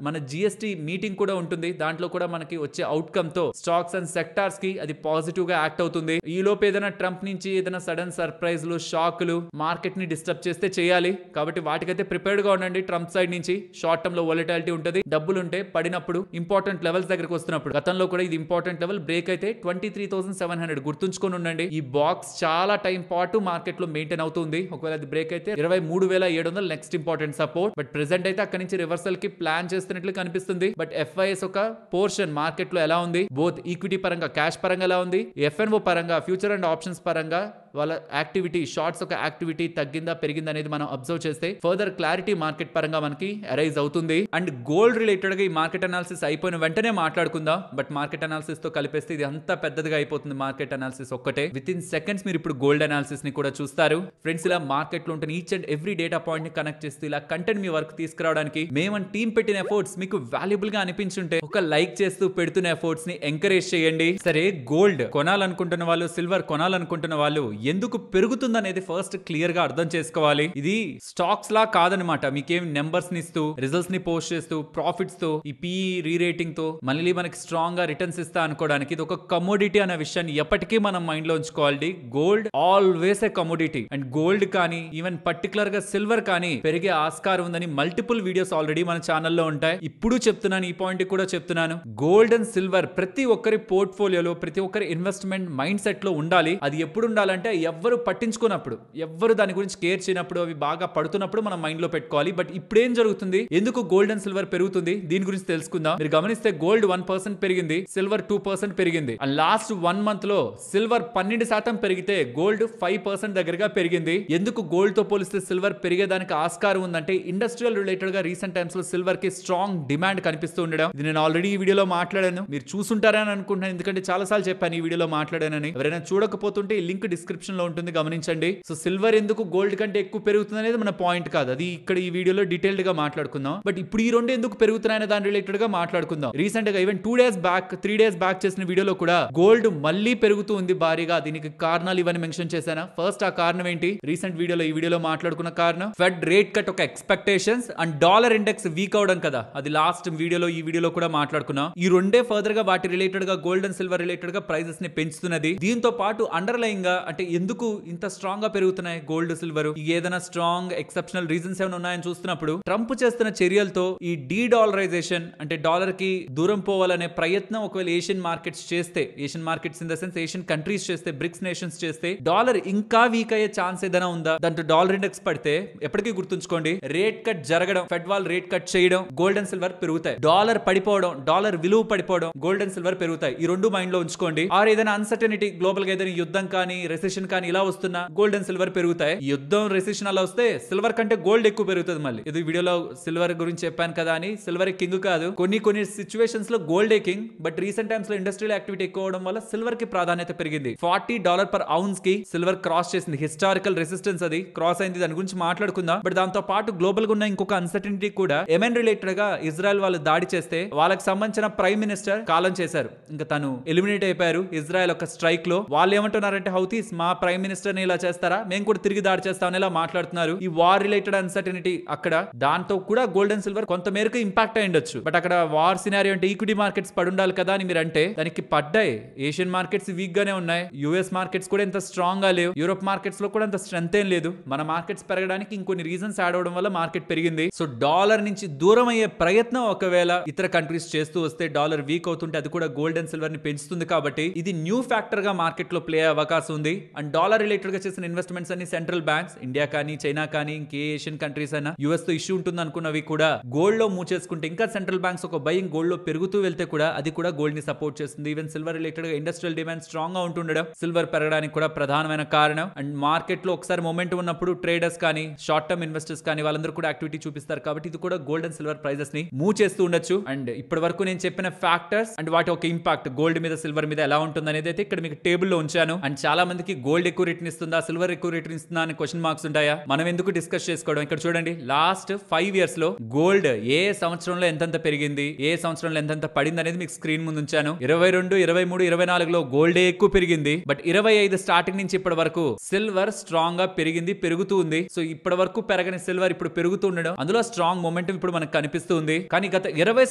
మన జిఎస్టీ మీటింగ్ కూడా ఉంటుంది. దాంట్లో కూడా మనకి వచ్చే అవుట్కమ్ తో స్టాక్స్ అండ్ సెక్టార్స్ కి అది పాజిటివ్ గా యాక్ట్ అవుతుంది. ఈ లోపు ఏదైనా ట్రంప్ నుంచి ఏదైనా సడన్ సర్ప్రైజ్లు, షాక్లు మార్కెట్ ని డిస్టర్బ్ చేస్తే చేయాలి. కాబట్టి వాటికైతే ప్రిపేర్డ్ గా ఉండండి. ట్రంప్ సైడ్ నుంచి షార్ట్ టర్మ్ లో వొలటాలిటీ ఉంటుంది. డబ్బులు ఉంటే పడినప్పుడు, ఇంపార్టెంట్ లెవెల్స్ దగ్గరకు వస్తున్నప్పుడు, గతంలో కూడా ఇది ఇంపార్టెంట్ లెవెల్ బ్రేక్ అయితే 23,700 గుర్తుంచుకొని ఉండండి. ఈ బాక్స్ చాలా టైం పాటు మార్కెట్ లో మెయింటైన్ అవుతుంది. ఒకవేళ అది బ్రేక్ అయితే 23,700 next important support. But present అయితే అక్కడి నుంచి రివర్సల్ కి ప్లాన్ చేస్తున్నట్లు కనిపిస్తుంది. బట్ ఎఫ్ఐఎస్ ఒక పోర్షన్ మార్కెట్ లో ఎలా ఉంది, బోత్ ఈక్విటీ పరంగా, క్యాష్ పరంగా ఎలా ఉంది, ఎఫ్ఎన్ఓ పరంగా, ఫ్యూచర్ అండ్ ఆప్షన్స్ పరంగా వాళ్ళ యాక్టివిటీ, షార్ట్స్ ఒక యాక్టివిటీ తగ్గిందా పెరిగిందా అనేది మనం అబ్జర్వ్ చేస్తే ఫర్దర్ క్లారిటీ మార్కెట్ పరంగా మనకి అరైజ్ అవుతుంది. అండ్ గోల్డ్ రిలేటెడ్ గా ఈ మార్కెట్ అనాలిసిస్ అయిపోయిన వెంటనే మాట్లాడుకుందాం. బట్ మార్కెట్ అనాలిసిస్ తో కలిపేస్తే ఇది అంతా పెద్దదిగా అయిపోతుంది. మార్కెట్ అనాలిసిస్ ఒక్కటే విత్ ఇన్ సెకండ్స్ మీరు ఇప్పుడు గోల్డ్ అనాలిసిస్ ని కూడా చూస్తారు. ఫ్రెండ్స్, ఇలా మార్కెట్ లో ఉంటున్న each and every data point ని కనెక్ట్ చేస్తూ ఇలా కంటెంట్ మీ వర్క్ తీసుకురావడానికి మేము టీం పెట్టిన ఎఫర్ట్స్ మీకు వాల్యుబుల్ గా అనిపించుంటే ఒక లైక్ చేస్తూ పెడుతున్న ఎఫర్ట్స్ ని ఎంకరేజ్ చేయండి. సరే, గోల్డ్ కొనాలనుకుంటున్న వాళ్ళు, సిల్వర్ కొనాలనుకుంటున్న వాళ్ళు ఎందుకు పెరుగుతుంది అనేది ఫస్ట్ క్లియర్ గా అర్థం చేసుకోవాలి. ఇది స్టాక్స్ లా కాదనమాట. మీకేం నెంబర్స్ ని ఇస్తూ, రిజల్ట్స్ ని పోస్ట్ చేస్తూ, ప్రాఫిట్స్ తో, ఈ పీ రీరేటింగ్ తో మళ్ళీ మనకి స్ట్రాంగ్ గా రిటర్న్స్ ఇస్తా అనుకోవడానికి ఇది ఒక కమోడిటీ అనే విషయాన్ని ఎప్పటికీ మనం మైండ్ లో ఉంచుకోవాలి. Gold always a commodity. And gold కానీ, ఈవెన్ పర్టికులర్ గా సిల్వర్ కానీ పెరిగే ఆస్కారం ఉందని మల్టిపుల్ వీడియోస్ ఆల్రెడీ మన ఛానల్లో ఉంటాయి. ఇప్పుడు చెప్తున్నాను, ఈ పాయింట్ కూడా చెప్తున్నాను. గోల్డ్ అండ్ సిల్వర్ ప్రతి ఒక్కరి పోర్ట్ఫోలియోలో, ప్రతి ఒక్కరి ఇన్వెస్ట్మెంట్ మైండ్ సెట్ లో ఉండాలి. అది ఎప్పుడు ఉండాలంటే ఎవ్వరు పట్టించుకున్నప్పుడు, ఎవ్వరు దాని గురించి కేర్ చేయనప్పుడు, అవి బాగా పడుతున్నప్పుడు మనం మైండ్ లో పెట్టుకోవాలి. బట్ ఇప్పుడు ఏం జరుగుతుంది, ఎందుకు గోల్డ్ అండ్ సిల్వర్ పెరుగుతుంది, దీని గురించి తెలుసుకుందాం. మీరు గమనిస్తే గోల్డ్ 1% పెరిగింది, సిల్వర్ 2% పెరిగింది. అండ్ లాస్ట్ 1 month లో సిల్వర్ 12% పెరిగితే గోల్డ్ 5% దగ్గరగా పెరిగింది. ఎందుకు గోల్డ్ తో పోలిస్తే సిల్వర్ పెరిగేదానికి ఆస్కారం ఉందంటే ఇండస్ట్రియల్ రిలేటెడ్ గా రీసెంట్ టైమ్స్ లో సిల్వర్ కి స్ట్రాంగ్ డిమాండ్ కనిపిస్తూ ఉండడం. ఇది నేను ఆల్రెడీ ఈ వీడియోలో మాట్లాడాను, మీరు చూసుంటారని అనుకుంటున్నాను. ఎందుకంటే చాలా సార్లు చెప్పాను ఈ వీడియోలో మాట్లాడానని. ఎవరైనా చూడకపోతుంటే ఈ లింక్ డిస్క్రిప్షన్ లో ఉంటుంది, గమనించండి. సో సిల్వర్ ఎందుకు గోల్డ్ కంటే ఎక్కువ పెరుగుతుంది అనేది మన పాయింట్ కాదు, అది ఇక్కడ ఈ వీడియోలో డీటెయిల్డ్ గా మాట్లాడుకుందాం. బట్ ఇప్పుడు ఈ రెండు ఎందుకు పెరుగుతున్నాయనే దాని రిలేటెడ్ గా మాట్లాడుకుందాం. రీసెంట్ గా even 2 days back, 3 days back చేసిన వీడియోలో కూడా గోల్డ్ మళ్ళీ పెరుగుతూ ఉంది భారీగా. దీనికి కారణాలు ఇవన్నీ మెన్షన్ చేశాను. ఫస్ట్ ఆ కారణం ఏంటి, రీసెంట్ వీడియోలో, ఈ వీడియోలో మాట్లాడుకున్న కారణం ఫెడ్ రేట్ కట్ ఒక expectations and dollar index week అవడం కదా. అది లాస్ట్ వీడియోలో, ఈ వీడియోలో కూడా మాట్లాడుకున్నాం. ఈ రెండే ఫర్దర్ గా వాటి రిలేటెడ్ గా గోల్డ్ అండ్ సిల్వర్ రిలేటెడ్ గా ప్రైజెస్ ని పెంచుతున్నది. దీంతో పాటు అండర్లైన్ గా, అంటే ఎందుకు ఇంత స్ట్రాంగ్ గా పెరుగుతున్నాయి గోల్డ్, సిల్వర్, ఏదైనా స్ట్రాంగ్ ఎక్సెప్షనల్ రీజన్స్ ఏమైనా ఉన్నాయని చూస్తున్నప్పుడు ట్రంప్ చేస్తున్న చర్యలతో ఈ డీ డాలరైజేషన్, అంటే డాలర్ కి దూరం పోవాలనే ప్రయత్నం ఒకవేళ ఏషియన్ మార్కెట్స్ చేస్తే, Asian markets in the sense Asian countries చేస్తే, బ్రిక్స్ నేషన్స్ చేస్తే డాలర్ ఇంకా వీక్ అయ్యే ఛాన్స్ ఏదైనా ఉందా? దాంట్లో డాలర్ ఇండెక్స్ పడితే ఎప్పటికీ గుర్తుంచుకోండి, రేట్ కట్ జరగడం, ఫెడ్ వాల్ రేట్ కట్ చేయడం, గోల్డ్ అండ్ సిల్వర్ పెరుగుతాయి. డాలర్ పడిపోవడం, డాలర్ విలువ పడిపోవడం, గోల్డ్ అండ్ సిల్వర్ పెరుగుతాయి. ఈ రెండు మైండ్ లో ఉంచుకోండి. ఆర్ ఏదైనా అన్సర్టనిటీ, గ్లోబల్ గా ఏదైనా యుద్ధం కానీ, రెసెషన్ రెసిషన్ కానీ ఇలా వస్తున్నా గోల్డ్ అండ్ సిల్వర్ పెరుగుతాయి. యుద్ధం రెసిషన్ అలా వస్తే సిల్వర్ కంటే గోల్డ్ ఎక్కువ పెరుగుతుంది. మళ్ళీ ఇది వీడియోలో సిల్వర్ గురించి చెప్పాను కదా అని సిల్వర్ కింగ్ కాదు. కొన్ని సిచ్యువేషన్స్ లో gold king. But recent times లో ఇండస్ట్రియల్ యాక్టివిటీ ఎక్కువ అవడం వల్ల సిల్వర్ కి ప్రాధాన్యత పెరిగింది. $40 per ounce కి సిల్వర్ క్రాస్ చేసింది. హిస్టారికల్ రెసిస్టెన్స్ అది క్రాస్ అయింది. దాని గురించి మాట్లాడుకుందాం. బట్ దాంతో పాటు గ్లోబల్ గా ఉన్న ఇంకొక అన్సర్టనిటీ కూడా ఎమెన్ రిలేటెడ్ గా ఇజ్రాయెల్ వాళ్ళు దాడి చేస్తే వాళ్ళకి సంబంధించిన ప్రైమ్ మినిస్టర్ కాలం చేశారు. ఇంకా తను ఎలిమినేట్ అయిపోయారు ఇజ్రాయెల్ ఒక స్ట్రైక్ లో. వాళ్ళు ఏమంటున్నారంటే హౌతీస్ మా ప్రైమ్ మినిస్టర్ ని ఇలా చేస్తారా, మేము కూడా తిరిగి దాడి చేస్తామని ఇలా మాట్లాడుతున్నారు. ఈ వార్ రిలేటెడ్ అన్సర్టనిటీ అక్కడ దాంతో కూడా గోల్డ్ అండ్ సిల్వర్ కొంత మేరకు ఇంపాక్ట్ అయి ఉండొచ్చు. బట్ అక్కడ వార్ సినారియో అంటే ఈక్విటీ మార్కెట్స్ పడుండాలి కదా అని మీరు అంటే దానికి పడ్డాయి. ఏషియన్ మార్కెట్స్ వీక్ గానే ఉన్నాయి. యుఎస్ మార్కెట్స్ కూడా ఎంత స్ట్రాంగ్ గా లేవు. యూరోప్ మార్కెట్స్ లో కూడా అంత స్ట్రెంత్ ఏం లేదు. మన మార్కెట్స్ పెరగడానికి ఇంకొన్ని రీజన్స్ యాడ్ అవడం వల్ల మార్కెట్ పెరిగింది. సో డాలర్ నుంచి దూరం అయ్యే ప్రయత్నం ఒకవేళ ఇతర కంట్రీస్ చేస్తూ వస్తే డాలర్ వీక్ అవుతుంటే అది కూడా గోల్డ్ అండ్ సిల్వర్ ని పెంచుతుంది. కాబట్టి ఇది న్యూ ఫ్యాక్టర్ గా మార్కెట్ లో ప్లే అయ్యే అవకాశం ఉంది. అండ్ డాలర్ రిలేటెడ్ గా చేసిన ఇన్వెస్ట్మెంట్స్ అన్ని సెంట్రల్ బ్యాంక్స్ ఇండియా కానీ చైనా కానీ ఇంకే ఏషియన్ కంట్రీస్ అయినా యుఎస్ తో ఇష్యూ ఉంటుంది అనుకున్నవి కూడా గోల్డ్ లో మూవ్ చేసుకుంటే ఇంకా సెంట్రల్ బ్యాంక్స్ ఒక బయింగ్ గోల్డ్ లో పెరుగుతూ వెళ్తే కూడా అది కూడా గోల్డ్ ని సపోర్ట్ చేస్తుంది. ఈవెన్ సిల్వర్ రిలేటెడ్ గా ఇండస్ట్రియల్ డిమాండ్ స్ట్రాంగ్ గా ఉంటుండడం సిల్వర్ పెరగడానికి కూడా ప్రధానమైన కారణం. అండ్ మార్కెట్ లో ఒకసారి మొమెంటం ఉన్నప్పుడు ట్రేడర్స్ కానీ షార్ట్ టర్మ్ ఇన్వెస్టర్స్ కానీ వాళ్ళందరూ కూడా యాక్టివిటీ చూపిస్తారు. కాబట్టి ఇది కూడా గోల్డ్ అండ్ సిల్వర్ ప్రైజెస్ ని మూవ్ చేస్తూ ఉండొచ్చు. అండ్ ఇప్పటి వరకు నేను చెప్పిన ఫ్యాక్టర్స్ అండ్ వాటి ఒక ఇంపాక్ట్ గోల్డ్ మీద సిల్వర్ మీద ఎలా ఉంటుంది అనేది అయితే ఇక్కడ మీకు టేబుల్ లో ఉంచాను. అండ్ చాలా మందికి గోల్డ్ ఎక్కువ రిటర్న్ ఇస్తుందా సిల్వర్ ఎక్కువ రిటర్న్ ఇస్తుందా అని క్వశ్చన్ మార్క్స్ ఉంటాయా? మనం ఎందుకు డిస్కస్ చేసుకోవడం. ఇక్కడ చూడండి లాస్ట్ 5 years లో గోల్డ్ ఏ సంవత్సరంలో ఎంతెంత పెరిగింది, ఏ సంవత్సరంలో ఎంతెంత పడింది అనేది మీకు స్క్రీన్ ముందు ఉంచాను. 22, 23, 24లో గోల్డ్ ఎక్కువ పెరిగింది. బట్ 25 స్టార్టింగ్ నుంచి ఇప్పటి వరకు సిల్వర్ స్ట్రాంగ్ గా పెరిగింది, పెరుగుతూ ఉంది. సో ఇప్పటి వరకు పెరగని సిల్వర్ ఇప్పుడు పెరుగుతూ ఉండడం అందులో స్ట్రాంగ్ మొమెంటం ఇప్పుడు మనకు కనిపిస్తుంది. కానీ గత 20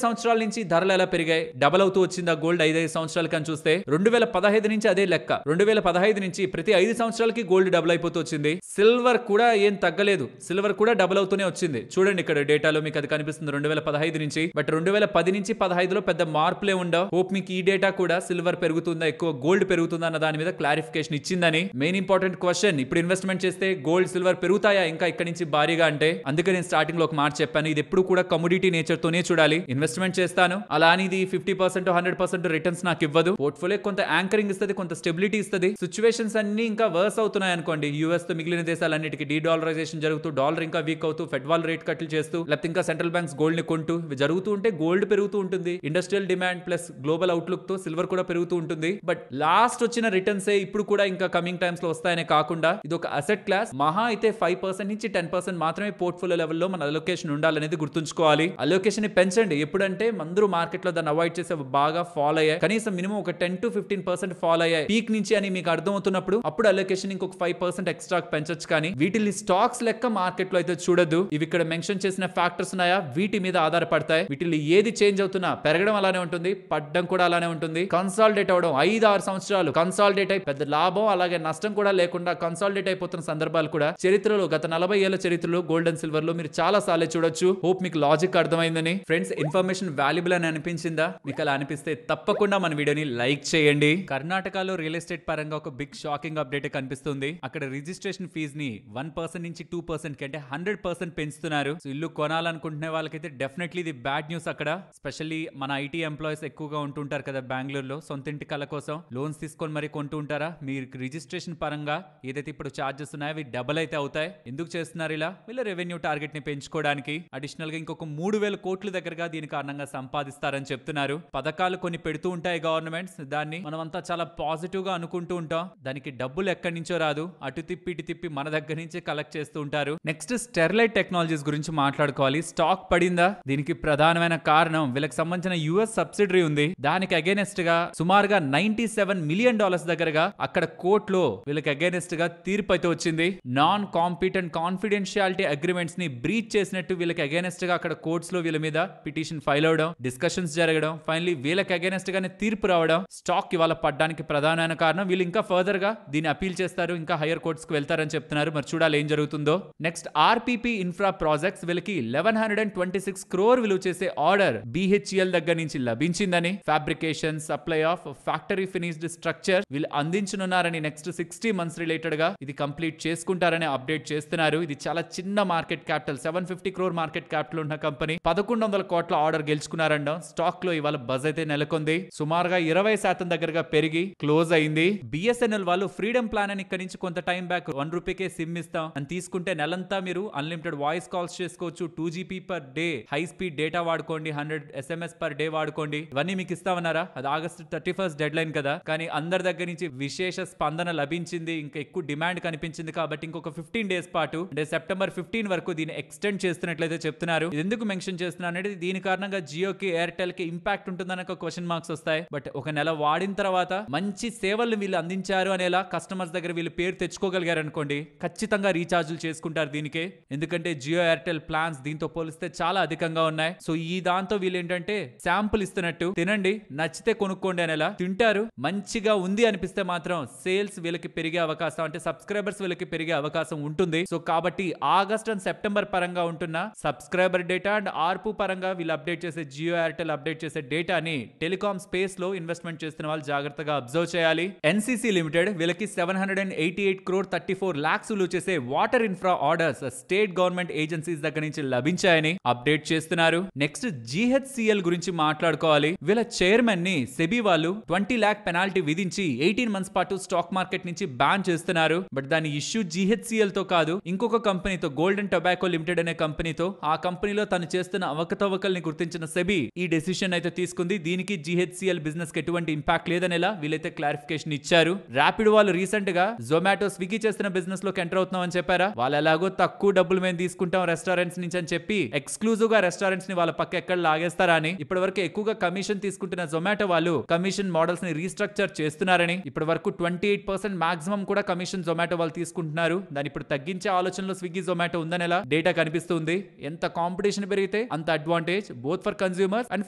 సంవత్సరాల నుంచి ధరలు ఎలా పెరిగాయి, డబల్ అవుతూ వచ్చింది ఆ గోల్డ్ 5 సంవత్సరాలు కానీ చూస్తే 2015 నుంచి అదే లెక్క. 2015 నుంచి ప్రతి 5 సంవత్సరాలకి గోల్డ్ డబుల్ అయిపోతూ వచ్చింది. సిల్వర్ కూడా ఏం తగ్గలేదు, సిల్వర్ కూడా డబుల్ అవుతూనే వచ్చింది. చూడండి ఇక్కడ డేటాలో మీకు అది కనిపిస్తుంది 2015 నుంచి. బట్ 2010 నుంచి 15లో పెద్ద మార్పులే ఉండవు. హోప్ మీకు ఈ డేటా కూడా సిల్వర్ పెరుగుతుందా ఎక్కువ గోల్డ్ పెరుగుతుందా అన్న దాని మీద క్లారిఫికేషన్ ఇచ్చిందని. మెయిన్ ఇంపార్టెంట్ క్వశ్చన్, ఇప్పుడు ఇన్వెస్ట్మెంట్ చేస్తే గోల్డ్ సిల్వర్ పెరుగుతాయా ఇంకా ఇక్కడ నుంచి భారీగా అంటే? అందుకే నేను స్టార్టింగ్ లో ఒక మాట చెప్పాను, ఇది ఎప్పుడు కూడా కమోడిటీ నేచర్ తోనే చూడాలి. ఇన్వెస్ట్మెంట్ చేస్తాను అలా అని ఇది 50% 100% రిటర్న్స్ నాకు ఇవ్వదు. పోర్ట్ఫోలియో కొంత యాంకరింగ్ ఇస్తుంది, కొంత స్టెబిలిటీ ఇస్తుంది. సిచ్యువేషన్స్ అన్ని ఇంకా వర్స్ అవుతున్నాయి అనుకోండి, యుఎస్ తో మిగిలిన దేశాలన్నిటికీ డీడాలరైజేషన్ జరుగుతూ డాలర్ ఇంకా వీక్ అవుతూ ఫెడ్ వాల్ రేట్ కట్లు చేస్తూ లేకపోతే ఇంకా సెంట్రల్ బ్యాంక్స్ గోల్డ్ ని కొంటూ జరుగుతూ ఉంటే గోల్డ్ పెరుగుతూ ఉంటుంది. Industrial demand plus global outlook తో సిల్వర్ కూడా పెరుగుతూ ఉంటుంది. బట్ లాస్ట్ వచ్చిన రిటర్న్స్ ఇప్పుడు కూడా ఇంకా కమింగ్ టైమ్స్ లో వస్తాయనే కాకుండా ఇది ఒక అసెట్ క్లాస్. మహా అయితే 5% నుంచి 10% మాత్రమే పోర్ట్ఫోలియో లెవెల్లో మన అలొకేషన్ ఉండాలనేది గుర్తుంచుకోవాలి. అలొకేషన్ ని పెంచండి. ఎప్పుడంటే అందరూ మార్కెట్ లో దాన్ని అవాయిడ్ చేసే బాగా ఫాల్ అయ్యాయి, కనీసం మినిమం ఒక 10 to 15% ఫాల్ అయ్యాయి పీక్ నుంచి అని మీకు అర్థం అవుతున్నప్పుడు అప్పుడు అలొకేషన్ ఇంకొక 5% ఎక్స్ట్రా పెంచొచ్చు. కానీ వీటిని స్టాక్స్ లెక్క మార్కెట్ లో అయితే చూడొద్దు. ఇవి ఇక్కడ మెన్షన్ చేసిన ఫ్యాక్టర్స్ ఉన్నాయా వీటి మీద ఆధారపడతాయి. వీటిని ఏది చేంజ్ అవుతున్నా పెరగడం అలానే ఉంటుంది, పడ్డం కూడా అలానే ఉంటుంది. కన్సాలిడేట్ అవడం 5-6 సంవత్సరాలు కన్సాలిడేట్ అయి పెద్ద లాభం అలాగే నష్టం కూడా లేకుండా కన్సాలిడేట్ అయిపోతున్న సందర్భాలు కూడా చరిత్రలో గత 40 ఏళ్ల చరిత్రలో గోల్డ్ అండ్ సిల్వర్ లో మీరు చాలా సార్లు చూడొచ్చు. హోప్ మీకు లాజిక్ అర్థమైందని. ఫ్రెండ్స్, ఇన్ఫర్మేషన్ వాల్యుబుల్ అని అనిపించిందా? మీకు అలా అనిపిస్తే తప్పకుండా మన వీడియోని లైక్ చేయండి. కర్ణాటకలో రియల్ ఎస్టేట్ పరంగా ఒక బిగ్ షాకింగ్ అప్డేట్ కనిపిస్తుంది. అక్కడ రిజిస్ట్రేషన్ ఫీజ్ ని 1% నుంచి 2% కంటే 100% పెంచుతున్నారు. సో ఇల్లు కొనాలనుకుంటున్న వాళ్ళకైతే డెఫినెట్లీ ఇది బ్యాడ్ న్యూస్. అక్కడ స్పెషల్లీ మన ఐటీ ఎంప్లాయీస్ ఎక్కువగా ఉంటుంటారు కదా బెంగళూరులో, సొంత ఇంటి కళ కోసం లోన్స్ తీసుకొని మరి కొంటూ ఉంటారా? మీరు రిజిస్ట్రేషన్ పరంగా ఏదైతే ఇప్పుడు చార్జెస్ ఉన్నాయో అవి డబుల్ అయితే అవుతాయి. ఎందుకు చేస్తున్నారు ఇలా? వీళ్ళ రెవెన్యూ టార్గెట్ ని పెంచుకోవడానికి. అడిషనల్ గా ఇంకొక 3,000 కోట్ల దగ్గరగా దీని కారణంగా సంపాదిస్తారని చెప్తున్నారు. పథకాలు కొన్ని పెడుతూ ఉంటాయి గవర్నమెంట్స్, దాన్ని మనమంతా చాలా పాజిటివ్ గా అనుకుంటూ ఉంటాం. దానికి డబ్బులు ఎక్కడి నుంచో రాదు, అటు తిప్పి ఇటు తిప్పి మన దగ్గర నుంచి కలెక్ట్ చేస్తూ ఉంటారు. నెక్స్ట్ స్టెర్లైట్ టెక్నాలజీస్ గురించి మాట్లాడుకోవాలి. స్టాక్ పడిందా? దీనికి ప్రధానమైన కారణం వీళ్ళకి సంబంధించిన యుఎస్ సబ్సిడరీ ఉంది. దానికి అగైనెస్ట్ గా సుమారుగా $97 మిలియన్ దగ్గరగా అక్కడ కోర్టులో వీళ్ళకి అగైనెస్ట్ గా తీర్పు అయితే వచ్చింది. నాన్ కాంపిటెంట్ కాన్ఫిడెన్షియాలిటీ అగ్రిమెంట్స్ ని బ్రీచ్ చేసినట్టు వీళ్ళకి అగైనెస్ట్ గా అక్కడ కోర్ట్స్ లో వీళ్ళ మీద పిటిషన్ ఫైల్ అవడం, డిస్కషన్స్ జరగడం, ఫైనలీ వీళ్ళకి అగైనెస్ట్ గానే తీర్పు రావడం స్టాక్ ఇవాళ పడ్డానికి ప్రధానమైన కారణం. వీళ్ళు ఇంకా ఫర్దర్ గా దీన్ని అపీల్ చేస్తారు, ఇంకా హైయర్ కోర్ట్స్ కు వెళ్తారని చెప్తున్నారు. మరి చూడాలి ఏం జరుగుతుందో. నెక్స్ట్ ఆర్పిపి ఇన్ఫ్రా ప్రాజెక్ట్స్ వీళ్ళకి 1126 crore విలువ చేసే ఆర్డర్ బిహెచ్ఎల్ దగ్గర నుంచి లభించిందని, fabrication supply of factory finished structure వీళ్ళు అందించనున్నారని, నెక్స్ట్ 60 months రిలేటెడ్ గా ఇది కంప్లీట్ చేసుకుంటారని అప్డేట్ చేస్తున్నారు. ఇది చాలా చిన్న market capital, 750 crore market capital ఉన్న కంపెనీ 1100 కోట్ల ఆర్డర్ గెలుచుకున్నారంట. స్టాక్ లో ఇవాళ బజ్ అయితే నెలకొంది. సుమారుగా 20% దగ్గరగా పెరిగి క్లోజ్ అయింది. బిఎస్ఎన్ఎల్ వాళ్ళు ఫ్రీడమ్ ప్లాన్ అని ఇక్కడ నుంచి కొంత టైం బ్యాక్ 1 రూపీకే సిమ్ ఇస్తాం అని తీసుకుంటే నెలంతా మీరు అన్లిమిటెడ్ వాయిస్ కాల్స్ చేసుకోవచ్చు, 2 GB per day high speed data వాడుకోండి, 100 SMS పర్ డే వాడుకోండి. ఇవన్నీ మీకు ఇస్తామన్నారా? అది ఆగస్ట్ 31 డెడ్ లైన్ కదా. కానీ అందరి దగ్గర నుంచి విశేష స్పందన లభించింది, ఇంకా ఎక్కువ డిమాండ్ కనిపించింది కాబట్టి ఇంకొక 15 డేస్ పాటు అంటే సెప్టెంబర్ 15 వరకు దీన్ని ఎక్స్టెండ్ చేస్తున్నట్లయితే చెప్తున్నారు. ఇది ఎందుకు మెన్షన్ చేస్తున్నా అనేది దీని కారణంగా జియోకి ఎయిర్టెల్ కి ఇంపాక్ట్ ఉంటుందని ఒక క్వశ్చన్ మార్క్స్ వస్తాయి. బట్ ఒక నెల వాడిన తర్వాత మంచి సేవలు వీళ్ళు అందించారు అనేలా కస్టమర్స్ దగ్గర వీళ్ళు పేరు తెచ్చుకోగలిగారు అనుకోండి, ఖచ్చితంగా రీఛార్జులు చేసుకుంటారు దీనికే. ఎందుకంటే జియో ఎయిర్టెల్ ప్లాన్స్ దీంతో పోలిస్తే చాలా అధికంగా ఉన్నాయి. సో ఈ దాంతో వీళ్ళు ఏంటంటే శాంపుల్ ఇస్తున్నట్టు తినండి, నచ్చితే కొనుక్కోండి అనేలా తింటారు. మంచిగా ఉంది అనిపిస్తే మాత్రం సేల్స్ వీళ్ళకి పెరిగే అవకాశం, అంటే సబ్స్క్రైబర్స్ వీళ్ళకి పెరిగే అవకాశం ఉంటుంది. సో కాబట్టి ఆగస్ట్ అండ్ సెప్టెంబర్ పరంగా ఉంటున్న సబ్స్క్రైబర్ డేటా అండ్ ఆర్పు పరంగా వీళ్ళు అప్డేట్ చేసే జియో ఎయిర్టెల్ అప్డేట్ చేసే డేటాని టెలికాం స్పేస్ లో ఇన్వెస్ట్మెంట్ చేస్తున్న వాళ్ళు జాగ్రత్తగా అబ్జర్వ్ చేయాలి. ఎన్సీసీ లిమిటెడ్ వీళ్ళకి 788 crore 34 lakhs విలువ చేసే water infra orders state government agencies దగ్గర నుంచి లభించాయని అప్డేట్ చేస్తున్నారు. నెక్స్ట్ GHCL గురించి మాట్లాడుకోవాలి. వీళ్ళ చైర్మన్ ని సెబీ వాళ్ళు 20 lakh పెనాల్టీ విధించి 18 months పాటు స్టాక్ మార్కెట్ నుంచి బ్యాన్ చేస్తున్నారు. బట్ దాని ఇష్యూ GHCL తో కాదు, ఇంకొక కంపెనీతో, గోల్డెన్ టొబాకో లిమిటెడ్ అనే కంపెనీతో. ఆ కంపెనీలో తను చేస్తున్న అవకతవకల్ని గుర్తించిన సెబీ ఈ డెసిషన్ అయితే తీసుకుంది. దీనికి GHCL బిజినెస్ కి ఎటువంటి ఇంపాక్ట్ లేదనేలా వీళ్ళైతే క్లారిఫికేషన్ ఇచ్చారు. ర్యాపిడ్ వాళ్ళు రీసెంట్ గా జొమాటో, స్విగ్గీ చేస్తున్న బిజినెస్ లోకి ఎంటర్ అవుతున్నాం అని చెప్పారా? వాళ్ళు ఎలాగో తక్కువ డబ్బులు మేము తీసుకుంటాం రెస్టారెంట్స్ నుంచి అని చెప్పి ఎక్స్క్లూజివ్ గా రెస్టారెంట్స్ ని వాళ్ళ పక్క ఎక్కడ లాగేస్తారా అని ఇప్పటి వరకు ఎక్కువగా కమిషన్ తీసుకుంటున్న జొమాటో వాళ్ళు కమిషన్ మోడల్స్ ని రీస్ట్రక్చర్ చేస్తున్నారని, ఇప్పటి వరకు 28% మాక్సిమం కూడా కమిషన్ జొమాటో వాళ్ళు తీసుకుంటున్నారు. దాన్ని ఇప్పుడు తగ్గించే ఆలోచనలో స్విగ్గీ, జొమాటో ఉందనేలా డేటా కనిపిస్తుంది. ఎంత కాంపిటీషన్ పెరిగితే అంత advantage both for consumers and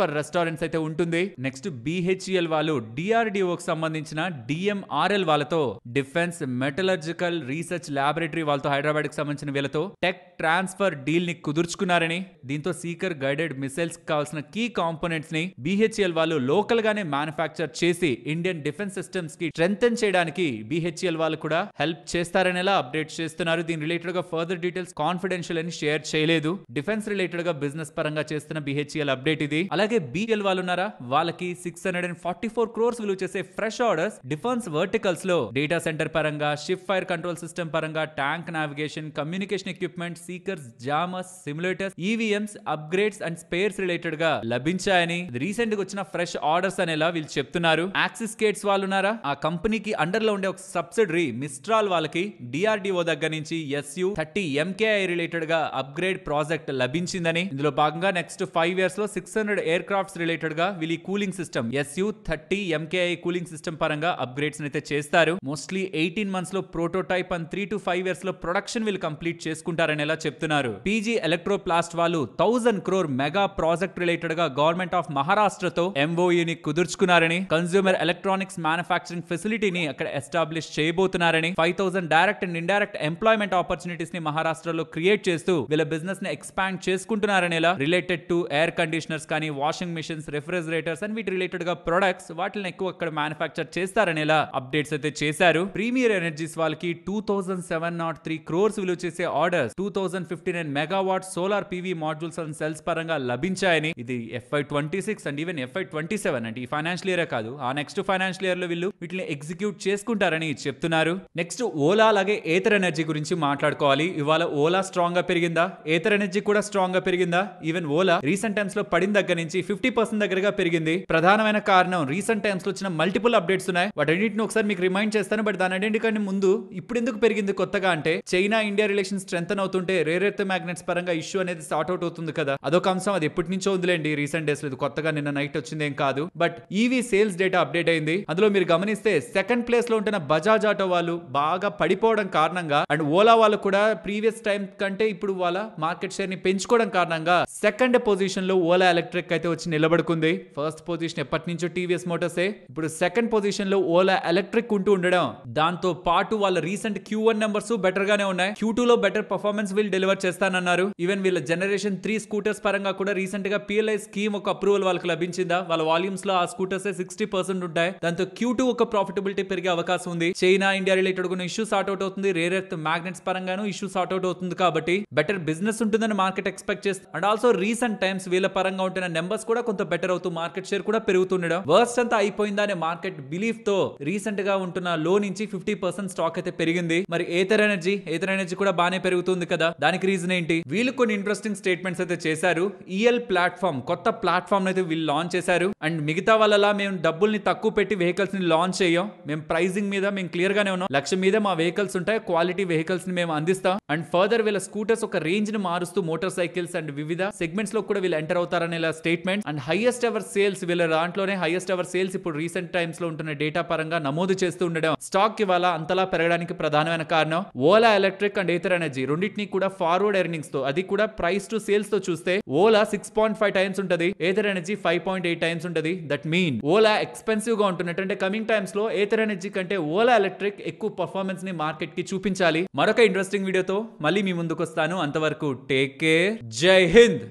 for restaurants అయితే ఉంటుంది. నెక్స్ట్ BHEL వాళ్ళు DRDO కి సంబంధించిన DMRL వాళ్ళతో, డిఫెన్స్ మెటలర్జికల్ రీసెర్చ్ ల్యాబొరేటరీ వాళ్ళతో, హైదరాబాద్ కి సంబంధించిన వీళ్ళతో టెక్ ట్రాన్స్ఫర్ డీల్ ని కుదుర్చుకున్నారని, దీంతో సీకర్ గైడెడ్ మిసైల్స్ కావాల్సిన కీ కాంపోనెంట్స్ ని BHEL వాళ్ళు లోకల్ గానే మ్యానుఫ్యాక్చర్ చేసి ఇండియన్ డిఫెన్స్ సిస్టమ్స్ కి స్ట్రెంథెన్ చేయడానికి BHEL వాళ్ళు కూడా హెల్ప్ చేస్తారనేలా అప్డేట్ చేస్తున్నారు. దీని రిలేటెడ్ గా ఫర్దర్ డీటెయిల్స్ కాన్ఫిడెన్షియల్ అని షేర్ చేయలేదు. డిఫెన్స్ రిలేటెడ్ గా బిజినెస్ పరంగా చేస్తున్న BHEL అప్డేట్ ఇది. అలాగే BL వాళ్ళు ఉన్నారా, వాళ్ళకి 644 crores విలువ చేసే ఫ్రెష్ ఆర్డర్స్ డిఫెన్స్ వర్టికల్స్ లో డేటా సెంటర్ పరంగా, షిప్ ఫైర్ కంట్రోల్ సిస్టమ్ పరంగా, tank navigation, communication equipment, seekers, jammers, simulators, EVMs upgrades and spares related గా లభించాయని, రీసెంట్ గా వచ్చిన ఫ్రెష్ ఆర్డర్స్ అనేలా వీళ్ళు చెప్తున్నారు. యాక్సిస్ కేట్స్ వాళ్ళు ఉన్నారా, ఆ కంపెనీకి అండర్ లో ఉండే ఒక సబ్సిడరీ మిస్ట్రాల్ వాళ్ళకి DRDO దగ్గర నుంచి SU-30 MKI రిలేటెడ్ గా అప్గ్రేడ్ ప్రాజెక్ట్ లభించిందని, ఇందులో భాగంగా నెక్స్ట్ 5 years లో 600 ఎయిర్ క్రాఫ్ట్స్ రిలేటెడ్ గా వీళ్ళు cooling system SU-30 MKI cooling system పరంగా అప్గ్రేడ్స్ అయితే చేస్తారు. మోస్ట్లీ 18 months లో ప్రోటోటైప్ అండ్ 3 to 5 years లో ప్రొడక్షన్ వీళ్ళు కంప్లీట్ చేసుకుంటారని ఎలా చెప్తున్నారు. PG ఎలక్ట్రోప్లాస్ట్ వాళ్ళు 1000 crore మెగా ప్రాజెక్ట్ రిలేటెడ్ గా గవర్నమెంట్ ఆఫ్ మహారాష్ట్రతో MOU ని కుదుర్చుకున్నారని, కన్స్యూమర్ ఎలక్ట్రానిక్స్ మ్యానుఫ్యాక్చరింగ్ ఫెసిలిటీని అక్కడ ఎస్టాబ్లిష్ చేయబోతున్నారని, 5000 direct and indirect employment opportunities ని మహారాష్ట్రలో క్రియేట్ చేస్తూ వీళ్ళ బిజినెస్ ని ఎక్స్పాండ్ చేసుకుంటున్నారనేలా రిలేటెడ్ టు ఎయిర్ కండిషనర్స్ కానీ, వాషింగ్ మిషన్స్, రిఫ్రిజిరేటర్స్ అండ్ వీటి రిలేటెడ్ గా ప్రొడక్ట్స్ వాటిని ఎక్కువ అక్కడ మ్యానుఫ్యాక్చర్ చేస్తారనేలా అప్డేట్స్ అయితే చేశారు. ప్రీమియర్ ఎనర్జీస్ వాళ్ళకి 2703 crores విలువ చేసే orders 2059 megawatt solar PV modules and cells పరంగా లభించాయని, ఇది FY26 అండ్ ఈవెన్ FY27 అంటే ఈ ఫైనాన్షియల్ ఇయర్ కాదు, ఆ నెక్స్ట్ ఫైనాన్షియల్ ఇయర్ లో వీళ్ళు వీటిని ఎగ్జిక్యూట్ చేసుకుంటారని చెప్తున్నారు. నెక్స్ట్ ఓలా అలాగే ఏథర్ ఎనర్జీ గురించి మాట్లాడుకోవాలి. ఇవాళ ఓలా స్ట్రాంగ్ గా పెరిగిందా, ఏథర్ ఎనర్జీ కూడా స్ట్రాంగ్ గా పెరిగిందా? ఈవెన్ ఓలా రీసెంట్ టైమ్స్ లో పడిన దగ్గర నుంచి 50% దగ్గరగా పెరిగింది. ప్రధానమైన కారణం రీసెంట్ టైమ్స్ లో వచ్చిన మల్టిపుల్ అప్డేట్స్ ఉన్నాయి. వాటన్నిటిని ఒకసారి మీకు రిమైండ్ చేస్తాను. బట్ దాని అన్నింటికంటే ముందు ఇప్పుడు ఎందుకు పెరిగింది కొత్తగా అంటే, చైనా ఇండియా రిలేషన్ స్ట్రెంథన్ అవుతుంటే రేర్ ఎర్త్ మ్యాగ్నెట్స్ పరంగా ఇష్యూ అనేది సార్ట్ అవుట్ అవుతుంది కదా, అదొక అంశం. అది ఎప్పటి నుంచో ఉందిలేండి, రీసెంట్ డేస్ లో, కొత్తగా నిన్న నైట్ వచ్చింది ఏం కాదు. But EV sales data update అయింది. అందులో మీరు గమనిస్తే సెకండ్ ప్లేస్ లో ఉంటున్న బజాజ్ ఆటో వాళ్ళు బాగా పడిపోవడం కారణంగా అండ్ ఓలా వాళ్ళు కూడా ప్రీవియస్ టైం కంటే ఇప్పుడు వాళ్ళ మార్కెట్ షేర్ ని పెంచుకోవడం కారణంగా సెకండ్ పొజిషన్ లో ఓలా ఎలక్ట్రిక్ అయితే వచ్చి నిలబడుకుంది. ఫస్ట్ పొజిషన్ ఎప్పటి నుంచో టీవీఎస్ మోటార్స్, ఇప్పుడు సెకండ్ పొజిషన్ లో ఓలా ఎలక్ట్రిక్ ఉంటూ ఉండడం, దాంతో పాటు వాళ్ళ రీసెంట్ Q1 నెంబర్స్ బెటర్ గానే ఉన్నాయి. Q2 లో బెటర్ పర్ఫార్మెన్స్ వీళ్ళు డెలివర్ చేస్తానన్నారు. ఈవెన్ వీళ్ళ జనరేషన్ 3 స్కూటర్స్ పరంగా కూడా రీసెంట్ గా PLI స్కీమ్ ఒక అప్రూవల్ వాళ్ళకి లభించిందా, వాళ్ళ వాల్యూమ్స్ లో ఆ స్కూటర్స్ 60% ఉంటాయి. దాంతో Q2 ఒక ప్రాఫిటబిలిటీ పెరిగే అవకాశం ఉంది. చైనా ఇండియా రిలేటెడ్ కూడా ఇష్యూ సార్ట్ అవుట్ అవుతుంది, రేర్ ఎర్త్ మ్యాగ్నెట్స్ పరంగాను ఇష్యూ సార్ట్ అవుట్ అవుతుంది. కాబట్టి బెటర్ బిజినెస్ ఉంటుందని మార్కెట్ ఎక్స్పెక్ట్ చేస్తుంది. అండ్ ఆల్సో రీసెంట్ టైమ్స్ వీళ్ళ పరంగా ఉంటున్న నెంబర్స్ కూడా కొంత బెటర్ అవుతూ మార్కెట్ షేర్ కూడా పెరుగుతుండడం, వర్స్ట్ అంతా అయిపోయిందా అనే మార్కెట్ బిలీఫ్ తో రీసెంట్ గా ఉంటున్న లో నుంచి 50% స్టాక్ అయితే పెరిగింది. మరి ఏథర్ ఎనర్జీ కూడా బానే పెరుగుతుంది కదా, దానికి రీజన్ ఏంటి? వీళ్ళు కొన్ని ఇంట్రెస్టింగ్ స్టేట్మెంట్స్ అయితే చేశారు. ఈఎల్ ప్లాట్ఫామ్, కొత్త ప్లాట్ఫామ్ అయితే వీళ్ళు లాంచ్ చేశారు. అండ్ మిగతా వాళ్ళలా మేము డబ్బుల్ని తక్కువ పెట్టి వెహికల్స్ ని లాంచ్ చేయం. మేము ప్రైజింగ్ మీద మేము క్లియర్ గానే ఉన్నాం. 1,00,000 మీద మా వెహికల్స్ ఉంటాయి, క్వాలిటీ వెహికల్స్ ని మేము అందిస్తాం. అండ్ ఫర్దర్ వీళ్ళ స్కూటర్స్ ఒక రేంజ్ ని మారుస్తూ మోటార్ సైకిల్స్ అండ్ వివిధ సెగ్మెంట్స్ లో కూడా వీళ్ళు ఎంటర్ అవుతారనే statement. And highest ever sales, వీళ్ళ దాంట్లోనే హైయెస్ట్ ఎవర్ సేల్స్ ఇప్పుడు రీసెంట్ టైమ్స్ లో ఉంటున్న డేటా పరంగా నమోదు చేస్తూ ఉండడం స్టాక్ ఇవాళ అంతలా పెరగడానికి ప్రధానమైన కారణం. Ola electric and Ather energy రెండింటిని కూడా ఫార్వర్డ్ ఎర్నింగ్స్ తో, అది కూడా ప్రైస్ టు సేల్స్ తో చూస్తే ఓలా 6.5 టైమ్స్ ఉంటది, ఏథర్ ఎనర్జీ 5.8 టైమ్స్ ఉంటది. దట్ మీన్ ఓలా ఎక్స్పెన్సివ్ గా ఉంటున్నట్టు. అంటే కమింగ్ టైమ్స్ లో ఏథర్ ఎనర్జీ కంటే ఓలా ఎలక్ట్రిక్ ఎక్కువ పర్ఫార్మెన్స్ ని మార్కెట్ కి చూపించాలి. మరొక ఇంట్రెస్టింగ్ వీడియోతో మళ్ళీ మీ ముందుకు వస్తాను. అంతవరకు టేక్ కేర్, జై హింద్.